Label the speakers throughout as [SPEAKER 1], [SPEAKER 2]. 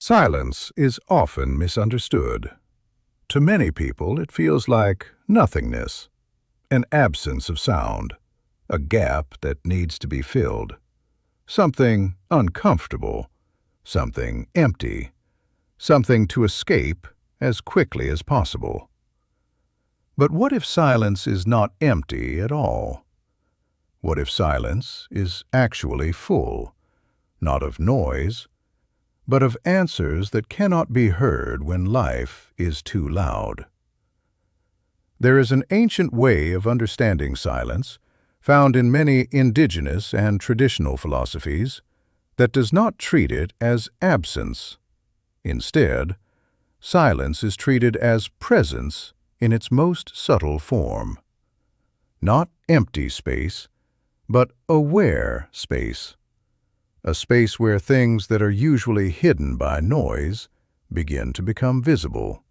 [SPEAKER 1] Silence is often misunderstood. To many people, it feels like nothingness, an absence of sound, a gap that needs to be filled, something uncomfortable, something empty, something to escape as quickly as possible. But what if silence is not empty at all? What if silence is actually full, not of noise, but of answers that cannot be heard when life is too loud? There is an ancient way of understanding silence, found in many indigenous and traditional philosophies, that does not treat it as absence. Instead, silence is treated as presence in its most subtle form. Not empty space, but aware space. A space where things that are usually hidden by noise begin to become visible.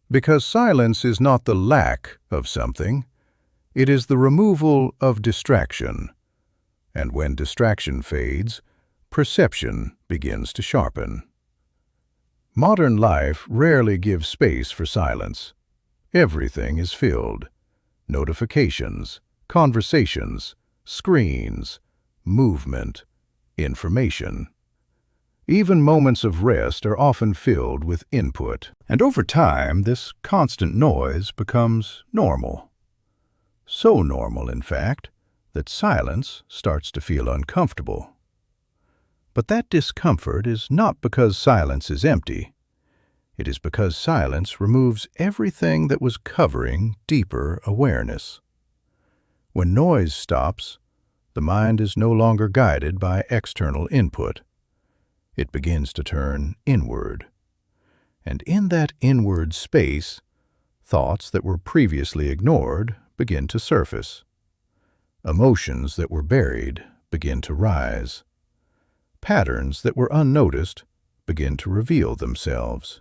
[SPEAKER 1] Because silence is not the lack of something, it is the removal of distraction. And when distraction fades, perception begins to sharpen. Modern life rarely gives space for silence. Everything is filled. Notifications, conversations, screens, movement, information. Even moments of rest are often filled with input. And over time, this constant noise becomes normal. So normal, in fact, that silence starts to feel uncomfortable. But that discomfort is not because silence is empty. It is because silence removes everything that was covering deeper awareness. When noise stops, the mind is no longer guided by external input. It begins to turn inward. And in that inward space, thoughts that were previously ignored begin to surface. Emotions that were buried begin to rise. Patterns that were unnoticed begin to reveal themselves.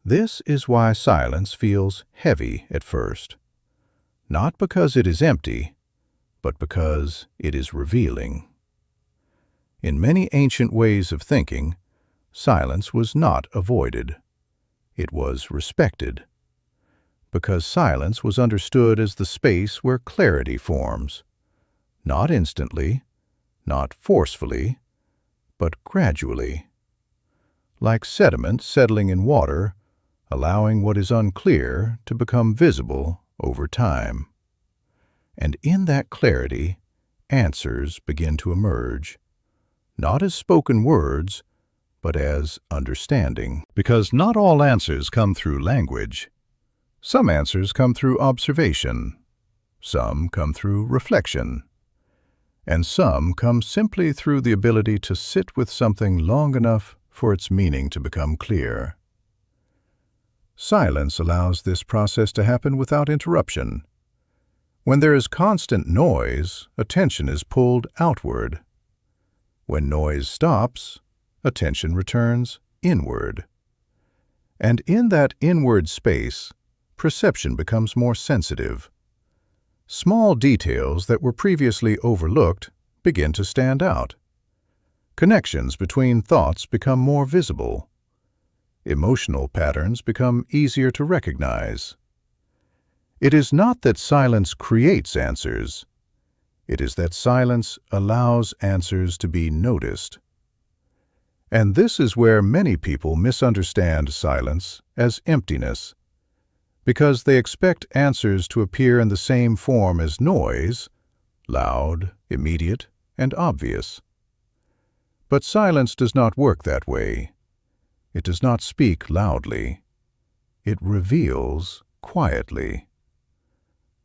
[SPEAKER 1] This is why silence feels heavy at first. Not because it is empty, but because it is revealing. In many ancient ways of thinking, silence was not avoided. It was respected. Because silence was understood as the space where clarity forms, not instantly, not forcefully, but gradually. Like sediment settling in water, allowing what is unclear to become visible over time. And in that clarity, answers begin to emerge, not as spoken words, but as understanding. Because not all answers come through language. Some answers come through observation, some come through reflection, and some come simply through the ability to sit with something long enough for its meaning to become clear. Silence allows this process to happen without interruption. When there is constant noise, attention is pulled outward. When noise stops, attention returns inward. And in that inward space, perception becomes more sensitive. Small details that were previously overlooked begin to stand out. Connections between thoughts become more visible. Emotional patterns become easier to recognize. It is not that silence creates answers. It is that silence allows answers to be noticed. And this is where many people misunderstand silence as emptiness, because they expect answers to appear in the same form as noise, loud, immediate, and obvious. But silence does not work that way. It does not speak loudly. It reveals quietly.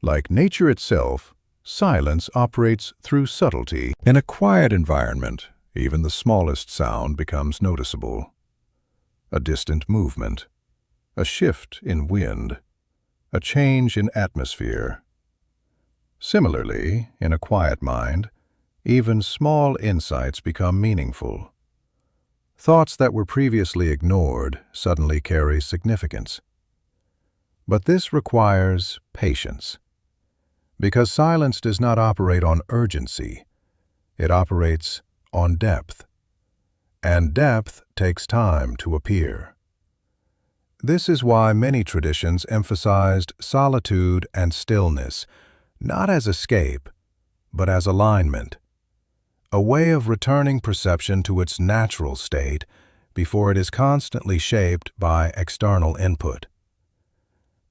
[SPEAKER 1] Like nature itself, silence operates through subtlety. In a quiet environment, even the smallest sound becomes noticeable. A distant movement, a shift in wind, a change in atmosphere. Similarly, in a quiet mind, even small insights become meaningful. Thoughts that were previously ignored suddenly carry significance. But this requires patience, because silence does not operate on urgency. It operates on depth. And depth takes time to appear. This is why many traditions emphasized solitude and stillness, not as escape, but as alignment, a way of returning perception to its natural state before it is constantly shaped by external input.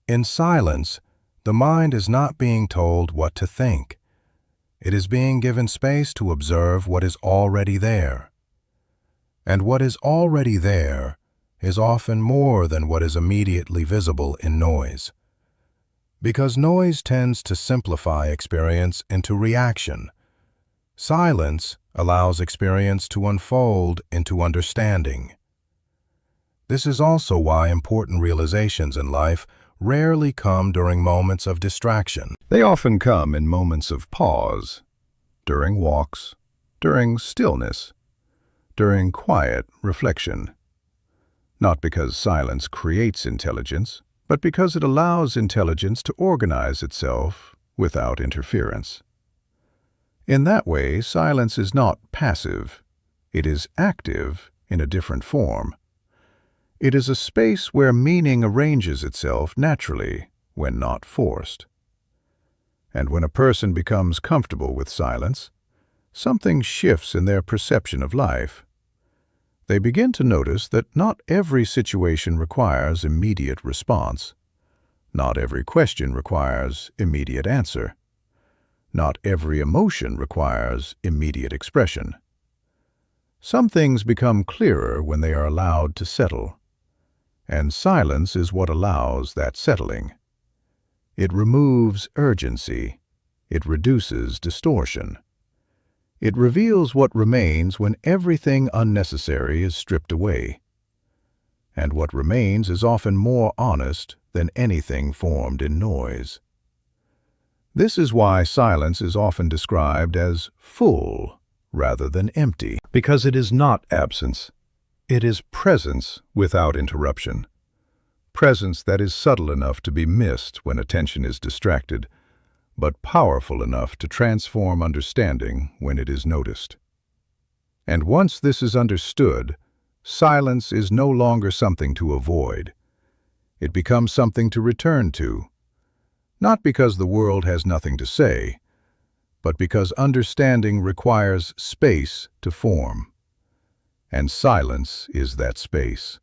[SPEAKER 1] In silence, the mind is not being told what to think. It is being given space to observe what is already there. And what is already there is often more than what is immediately visible in noise. Because noise tends to simplify experience into reaction, silence allows experience to unfold into understanding. This is also why important realizations in life rarely come during moments of distraction. They often come in moments of pause, during walks, during stillness, during quiet reflection. Not because silence creates intelligence, but because it allows intelligence to organize itself without interference. In that way, silence is not passive. It is active in a different form. It is a space where meaning arranges itself naturally when not forced. And when a person becomes comfortable with silence, something shifts in their perception of life. They begin to notice that not every situation requires immediate response. Not every question requires immediate answer. Not every emotion requires immediate expression. Some things become clearer when they are allowed to settle. And silence is what allows that settling. It removes urgency. It reduces distortion. It reveals what remains when everything unnecessary is stripped away. And what remains is often more honest than anything formed in noise. This is why silence is often described as full rather than empty, because it is not absence. It is presence without interruption. Presence that is subtle enough to be missed when attention is distracted, but powerful enough to transform understanding when it is noticed. And once this is understood, silence is no longer something to avoid. It becomes something to return to, not because the world has nothing to say, but because understanding requires space to form. And silence is that space.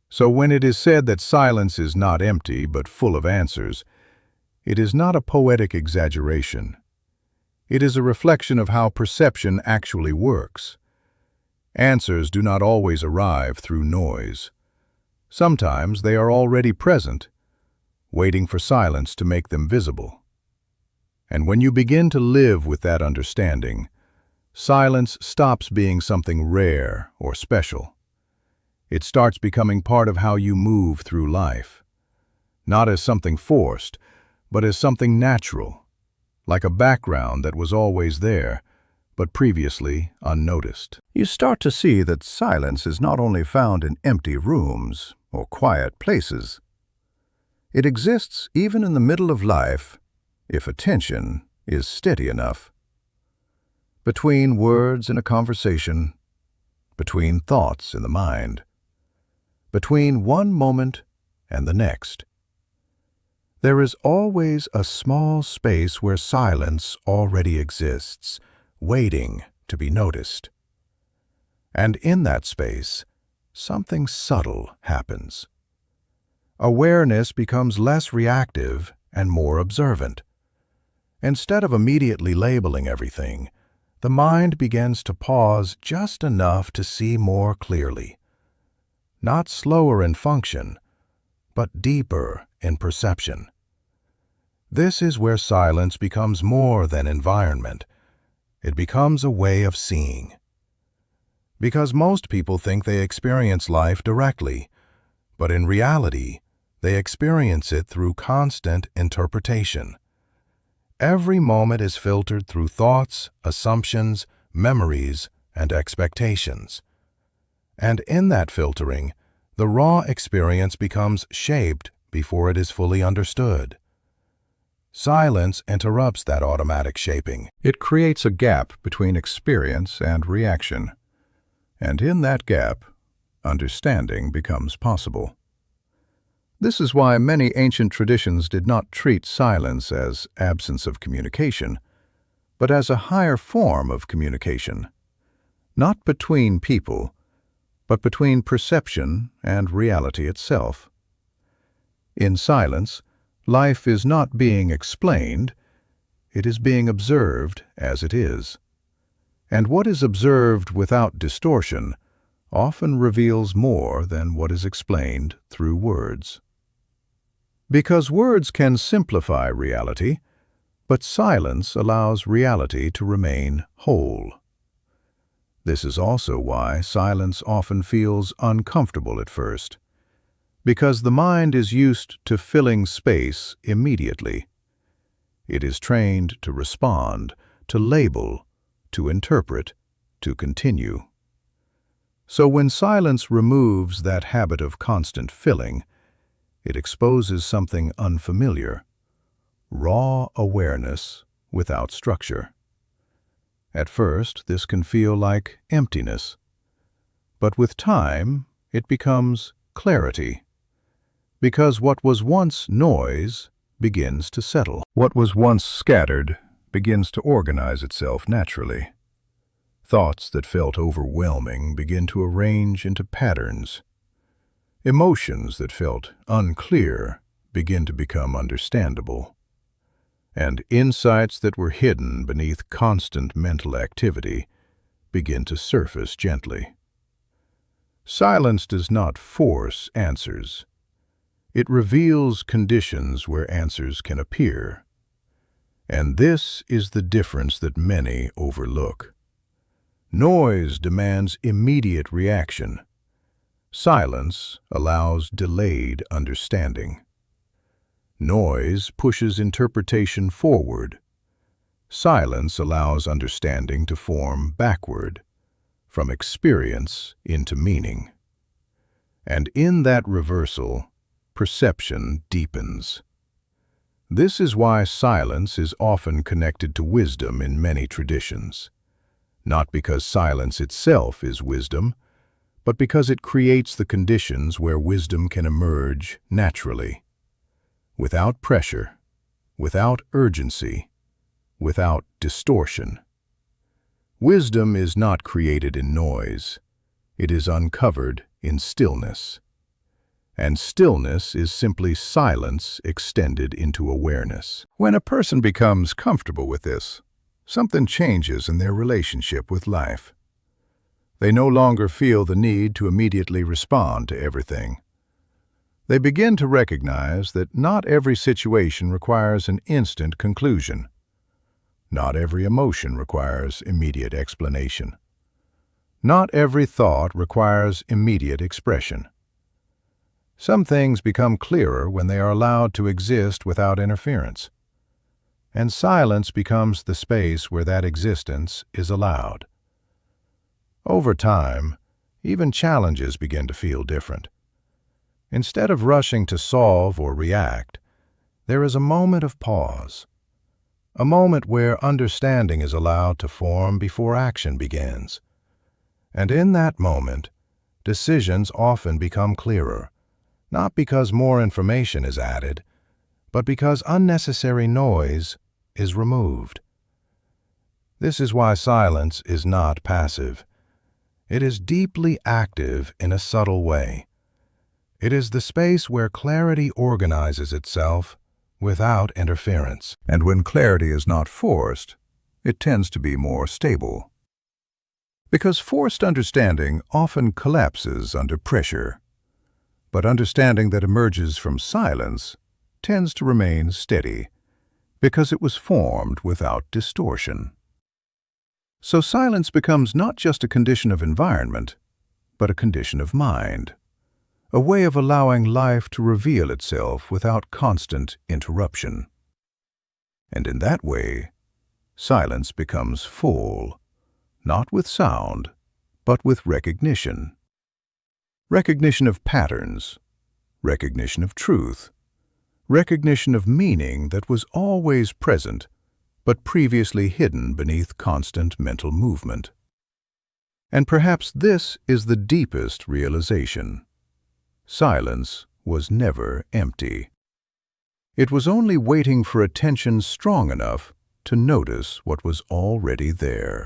[SPEAKER 1] So when it is said that silence is not empty but full of answers, it is not a poetic exaggeration. It is a reflection of how perception actually works. Answers do not always arrive through noise. Sometimes they are already present, waiting for silence to make them visible. And when you begin to live with that understanding, silence stops being something rare or special. It starts becoming part of how you move through life, not as something forced, but as something natural, like a background that was always there, but previously unnoticed. You start to see that silence is not only found in empty rooms or quiet places. It exists even in the middle of life, if attention is steady enough. Between words in a conversation, between thoughts in the mind, between one moment and the next. There is always a small space where silence already exists, waiting to be noticed. And in that space, something subtle happens. Awareness becomes less reactive and more observant. Instead of immediately labeling everything, the mind begins to pause just enough to see more clearly. Not slower in function, but deeper in perception. This is where silence becomes more than environment. It becomes a way of seeing. Because most people think they experience life directly, but in reality, they experience it through constant interpretation. Every moment is filtered through thoughts, assumptions, memories, and expectations. And in that filtering, the raw experience becomes shaped before it is fully understood. Silence interrupts that automatic shaping. It creates a gap between experience and reaction. And in that gap, understanding becomes possible. This is why many ancient traditions did not treat silence as absence of communication, but as a higher form of communication, not between people, but between perception and reality itself. In silence, life is not being explained, it is being observed as it is. And what is observed without distortion often reveals more than what is explained through words. Because words can simplify reality, but silence allows reality to remain whole. This is also why silence often feels uncomfortable at first, because the mind is used to filling space immediately. It is trained to respond, to label, to interpret, to continue. So when silence removes that habit of constant filling, it exposes something unfamiliar, raw awareness without structure. At first, this can feel like emptiness, but with time, it becomes clarity, because what was once noise begins to settle. What was once scattered begins to organize itself naturally. Thoughts that felt overwhelming begin to arrange into patterns. Emotions that felt unclear begin to become understandable. And insights that were hidden beneath constant mental activity begin to surface gently. Silence does not force answers. It reveals conditions where answers can appear. And this is the difference that many overlook. Noise demands immediate reaction. Silence allows delayed understanding. Noise pushes interpretation forward. Silence allows understanding to form backward, from experience into meaning. And in that reversal, perception deepens. This is why silence is often connected to wisdom in many traditions. Not because silence itself is wisdom, but because it creates the conditions where wisdom can emerge naturally, without pressure, without urgency, without distortion. Wisdom is not created in noise, it is uncovered in stillness. And stillness is simply silence extended into awareness. When a person becomes comfortable with this, something changes in their relationship with life. They no longer feel the need to immediately respond to everything. They begin to recognize that not every situation requires an instant conclusion. Not every emotion requires immediate explanation. Not every thought requires immediate expression. Some things become clearer when they are allowed to exist without interference. And silence becomes the space where that existence is allowed. Over time, even challenges begin to feel different. Instead of rushing to solve or react, there is a moment of pause, a moment where understanding is allowed to form before action begins. And in that moment, decisions often become clearer, not because more information is added, but because unnecessary noise is removed. This is why silence is not passive. It is deeply active in a subtle way. It is the space where clarity organizes itself without interference. And when clarity is not forced, it tends to be more stable. Because forced understanding often collapses under pressure, but understanding that emerges from silence tends to remain steady, because it was formed without distortion. So silence becomes not just a condition of environment, but a condition of mind, a way of allowing life to reveal itself without constant interruption. And in that way, silence becomes full, not with sound, but with recognition. Recognition of patterns, recognition of truth, recognition of meaning that was always present, but previously hidden beneath constant mental movement. And perhaps this is the deepest realization. Silence was never empty. It was only waiting for attention strong enough to notice what was already there.